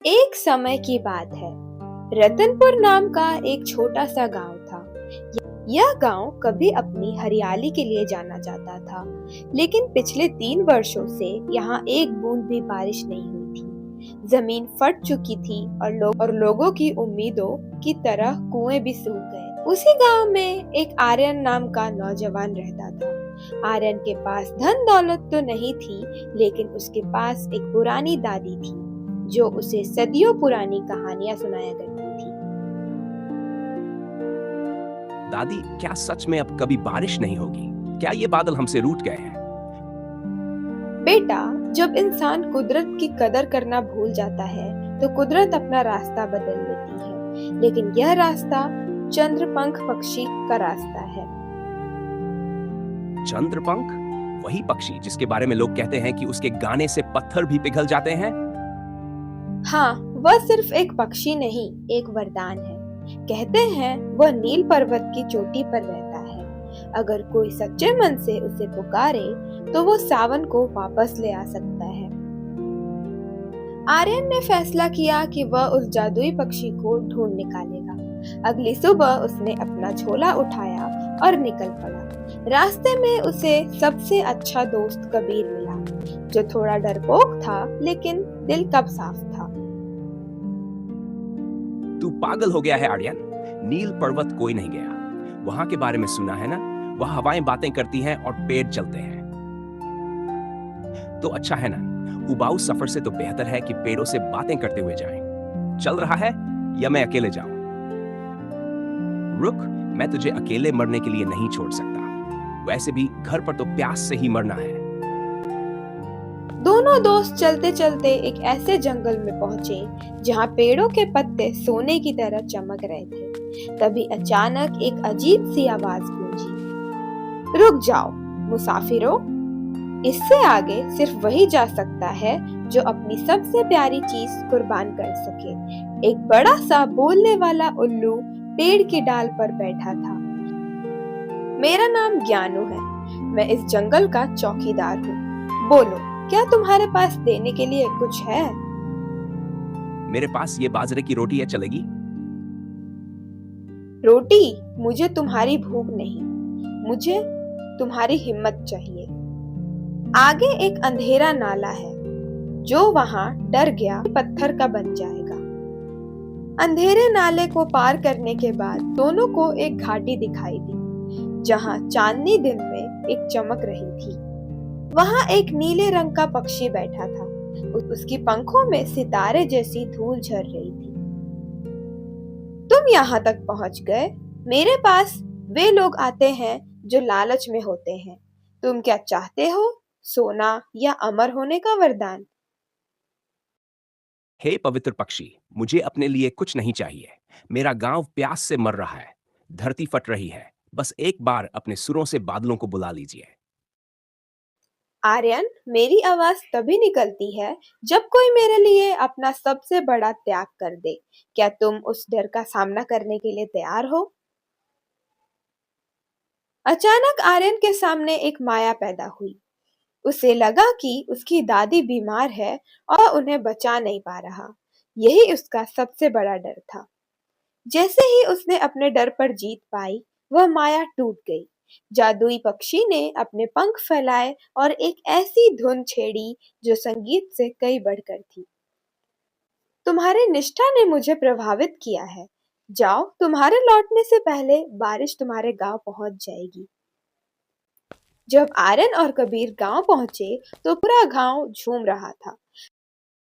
एक समय की बात है। रतनपुर नाम का एक छोटा सा गांव था। यह गांव कभी अपनी हरियाली के लिए जाना जाता था, लेकिन पिछले 3 वर्षों से यहाँ एक बूंद भी बारिश नहीं हुई थी। जमीन फट चुकी थी और लोगों की उम्मीदों की तरह कुएं भी सूख गए। उसी गांव में एक आर्यन नाम का नौजवान रहता था। आर्यन के पास धन दौलत तो नहीं थी, लेकिन उसके पास एक पुरानी दादी थी जो उसे सदियों पुरानी कहानियां सुनाया करती थी। दादी, क्या सच में अब कभी बारिश नहीं होगी? क्या ये बादल हमसे रूठ गए हैं? बेटा, जब इंसान कुदरत की कदर करना भूल जाता है तो कुदरत अपना रास्ता बदल लेती है, लेकिन यह रास्ता चंद्रपंख पक्षी का रास्ता है। चंद्रपंख? वही पक्षी जिसके बारे में लोग कहते हैं कि उसके गाने से पत्थर भी पिघल जाते हैं? हाँ, वह सिर्फ एक पक्षी नहीं, एक वरदान है। कहते हैं वह नील पर्वत की चोटी पर रहता है। अगर कोई सच्चे मन से उसे पुकारे तो वो सावन को वापस ले आ सकता है। आर्यन ने फैसला किया कि वह उस जादुई पक्षी को ढूंढ निकालेगा। अगली सुबह उसने अपना झोला उठाया और निकल पड़ा। रास्ते में उसे सबसे अच्छा दोस्त कबीर मिला, जो थोड़ा डरपोक था लेकिन दिल कब साफ था। तू पागल हो गया है आर्यन। नील पर्वत कोई नहीं गया। वहां के बारे में सुना है ना? वह हवाएं बातें करती हैं और पेड़ चलते हैं। तो अच्छा है ना, उबाऊ सफर से तो बेहतर है कि पेड़ों से बातें करते हुए जाएं। चल रहा है या मैं अकेले जाऊं? रुक, मैं तुझे अकेले मरने के लिए नहीं छोड़ सकता। वैसे भी घर पर तो प्यास से ही मरना है। दोनों दोस्त चलते चलते एक ऐसे जंगल में पहुंचे जहां पेड़ों के पत्ते सोने की तरह चमक रहे थे। तभी अचानक एक अजीब सी आवाज गूंजी, रुक जाओ मुसाफिरों, इससे आगे सिर्फ वही जा सकता है जो अपनी सबसे प्यारी चीज कुर्बान कर सके। एक बड़ा सा बोलने वाला उल्लू पेड़ की डाल पर बैठा था। मेरा नाम ज्ञानू है, मैं इस जंगल का चौकीदार हूँ। बोलो, क्या तुम्हारे पास देने के लिए कुछ है? मेरे पास ये बाजरे की रोटी है, चलेगी? रोटी? मुझे तुम्हारी भूख नहीं, मुझे तुम्हारी हिम्मत चाहिए। आगे एक अंधेरा नाला है, जो वहां डर गया पत्थर का बन जाएगा। अंधेरे नाले को पार करने के बाद दोनों को एक घाटी दिखाई दी, जहां चांदनी दिन में एक चमक रही थी। वहां एक नीले रंग का पक्षी बैठा था। उसकी पंखों में सितारे जैसी धूल झर रही थी। तुम यहाँ तक पहुंच गए। मेरे पास वे लोग आते हैं जो लालच में होते हैं। तुम क्या चाहते हो, सोना या अमर होने का वरदान? हे पवित्र पक्षी, मुझे अपने लिए कुछ नहीं चाहिए। मेरा गांव प्यास से मर रहा है। धरती फट रही है। बस एक बार अपने सुरों से बादलों को बुला लीजिए। आर्यन, मेरी आवाज तभी निकलती है जब कोई मेरे लिए अपना सबसे बड़ा त्याग कर दे। क्या तुम उस डर का सामना करने के लिए तैयार हो? अचानक आर्यन के सामने एक माया पैदा हुई। उसे लगा कि उसकी दादी बीमार है और उन्हें बचा नहीं पा रहा। यही उसका सबसे बड़ा डर था। जैसे ही उसने अपने डर पर जीत पाई, वह माया टूट गई। जादुई पक्षी ने अपने पंख फैलाए और एक ऐसी धुन छेड़ी जो संगीत से कई बढ़कर थी। तुम्हारी निष्ठा ने मुझे प्रभावित किया है। जाओ, तुम्हारे लौटने से पहले बारिश तुम्हारे गांव पहुंच जाएगी। जब आर्यन और कबीर गांव पहुंचे तो पूरा गांव झूम रहा था।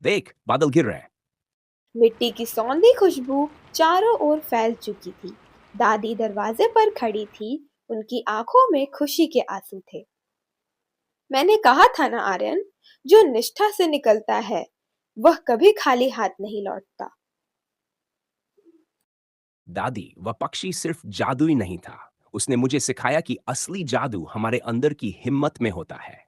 देख, बादल गिर रहे हैं। मिट्टी की सौंधी खुशबू चारों ओर फैल चुकी थी। दादी दरवाजे पर खड़ी थी, उनकी आंखों में खुशी के आंसू थे। मैंने कहा था ना आर्यन, जो निष्ठा से निकलता है वह कभी खाली हाथ नहीं लौटता। दादी, वह पक्षी सिर्फ जादुई नहीं था। उसने मुझे सिखाया कि असली जादू हमारे अंदर की हिम्मत में होता है।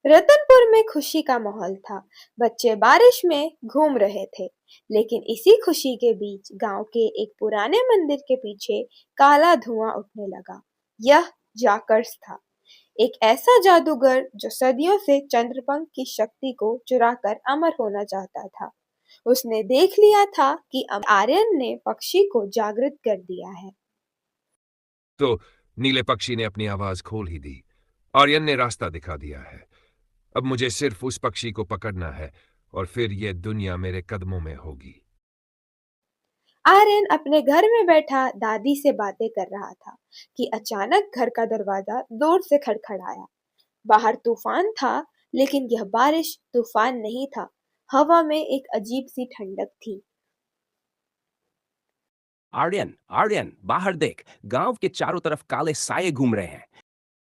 रतनपुर में खुशी का माहौल था। बच्चे बारिश में घूम रहे थे, लेकिन इसी खुशी के बीच गांव के एक पुराने मंदिर के पीछे काला धुआं उठने लगा। यह जाकर्स था। एक ऐसा जादूगर जो सदियों से चंद्रपंख की शक्ति को चुराकर अमर होना चाहता था। उसने देख लिया था कि अब आर्यन ने पक्षी को जागृत कर दिया है। तो नीले पक्षी ने अपनी आवाज खोल ही दी। आर्यन ने रास्ता दिखा दिया है। अब मुझे सिर्फ उस पक्षी को पकड़ना है और फिर यह दुनिया मेरे कदमों में होगी। आर्यन अपने घर में बैठा दादी से बातें कर रहा था कि अचानक घर का दरवाजा जोर से खड़खड़ाया। बाहर तूफान था, लेकिन यह बारिश तूफान नहीं था। हवा में एक अजीब सी ठंडक थी। आर्यन, आर्यन, बाहर देख, गांव के चारों तरफ काले साये घूम रहे हैं।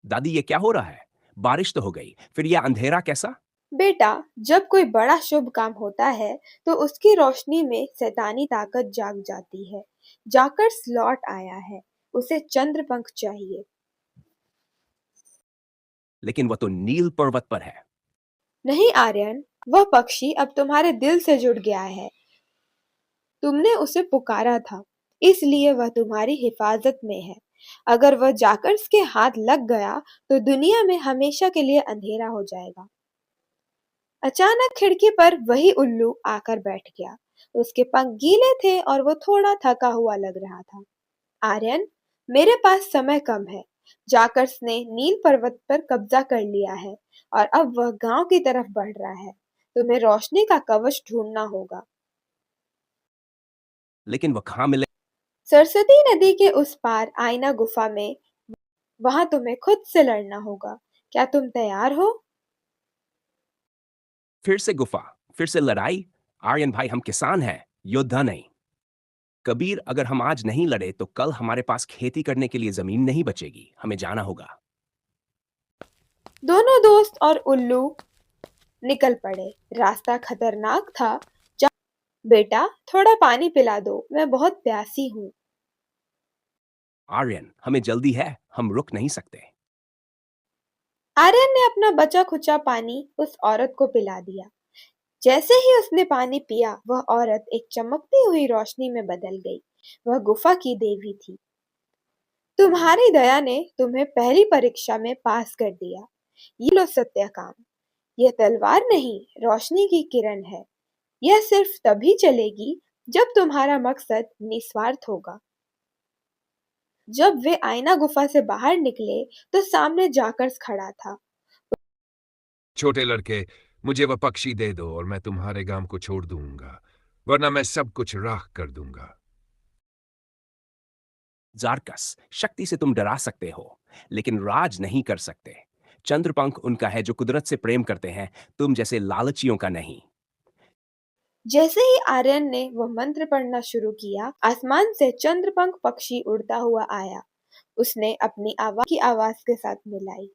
दादी, ये क्या हो रहा है? बारिश तो हो गई, फिर यह अंधेरा कैसा? बेटा, जब कोई बड़ा शुभ काम होता है तो उसकी रोशनी में शैतानी ताकत जाग जाती है। जाकर लौट आया है, उसे चंद्रपंख चाहिए। लेकिन वह तो नील पर्वत पर है। नहीं आर्यन, वह पक्षी अब तुम्हारे दिल से जुड़ गया है। तुमने उसे पुकारा था, इसलिए वह तुम्हारी हिफाजत में है। अगर वह जाकर के हाथ लग गया तो दुनिया में हमेशा के लिए अंधेरा हो जाएगा। अचानक खिड़की पर वही उल्लू आकर बैठ गया। उसके पंख गीले थे और वो थोड़ा थका हुआ लग रहा था। आर्यन, मेरे पास समय कम है। जाकर्स ने नील पर्वत पर कब्जा कर लिया है और अब वह गांव की तरफ बढ़ रहा है। तुम्हें रोशनी का कवच ढूंढना होगा। लेकिन वह कहाँ मिले? सरस्वती नदी के उस पार आईना गुफा में। वहां तुम्हें खुद से लड़ना होगा। क्या तुम तैयार हो? फिर से गुफा, फिर से लड़ाई। आर्यन भाई, हम किसान हैं, योद्धा नहीं। कबीर, अगर हम आज नहीं लड़े तो कल हमारे पास खेती करने के लिए जमीन नहीं बचेगी। हमें जाना होगा। दोनों दोस्त और उल्लू निकल पड़े। रास्ता खतरनाक था। बेटा, थोड़ा पानी पिला दो, मैं बहुत प्यासी हूँ। आर्यन, हमें जल्दी है, हम रुक नहीं सकते। आर्यन ने अपना बचा खुचा पानी उस औरत को पिला दिया। जैसे ही उसने पानी पिया, वह औरत एक चमकती हुई रोशनी में बदल गई। वह गुफा की देवी थी। तुम्हारी दया ने तुम्हें पहली परीक्षा में पास कर दिया। ये लो सत्य काम। यह तलवार नहीं, रोशनी की किरण है। यह सिर्फ तभी चलेगी जब तुम्हारा मकसद निस्वार्थ होगा। जब वे आईना गुफा से बाहर निकले तो सामने जाकर खड़ा था। छोटे लड़के, मुझे वह पक्षी दे दो और मैं तुम्हारे गांव को छोड़ दूंगा, वरना मैं सब कुछ राख कर दूंगा। जारकस, शक्ति से तुम डरा सकते हो, लेकिन राज नहीं कर सकते। चंद्रपंख उनका है जो कुदरत से प्रेम करते हैं, तुम जैसे लालचियों का नहीं। जैसे ही आर्यन ने वह मंत्र पढ़ना शुरू किया, आसमान से चंद्रपंख पक्षी उड़ता हुआ आया। उसने अपनी आवाज की आवाज के साथ मिलाई,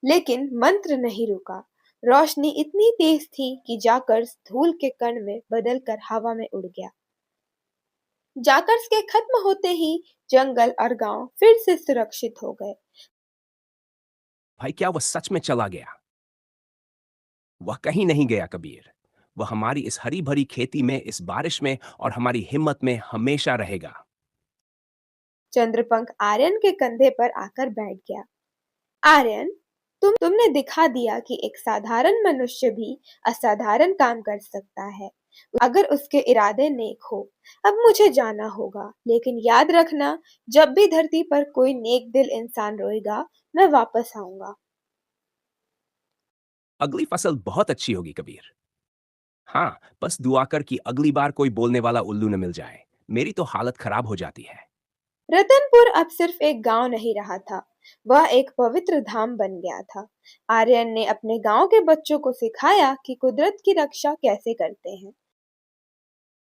लेकिन मंत्र नहीं रुका। रोशनी इतनी तेज थी कि जाकर धूल के कण में बदलकर हवा में उड़ गया। जाकर के खत्म होते ही जंगल और गांव फिर से सुरक्षित हो गए। भाई, क्या वह सच में चला गया? वह कहीं नहीं गया कबीर। वह हमारी इस हरी भरी खेती में, इस बारिश में और हमारी हिम्मत में हमेशा रहेगा। चंद्रपंख आर्यन के कंधे पर आकर बैठ गया। आर्यन, तुमने दिखा दिया कि एक साधारण मनुष्य भी असाधारण काम कर सकता है, अगर उसके इरादे नेक हो। अब मुझे जाना होगा, लेकिन याद रखना, जब भी धरती पर कोई नेक दिल इंसान रोएगा, मैं वापस आऊंगा। अगली फसल बहुत अच्छी होगी कबीर। हाँ, बस दुआ कर कि अगली बार कोई बोलने वाला उल्लू न मिल जाए। मेरी तो हालत खराब हो जाती है। रतनपुर अब सिर्फ एक गांव नहीं रहा था, वह एक पवित्र धाम बन गया था। आर्यन ने अपने गांव के बच्चों को सिखाया कि कुदरत की रक्षा कैसे करते हैं।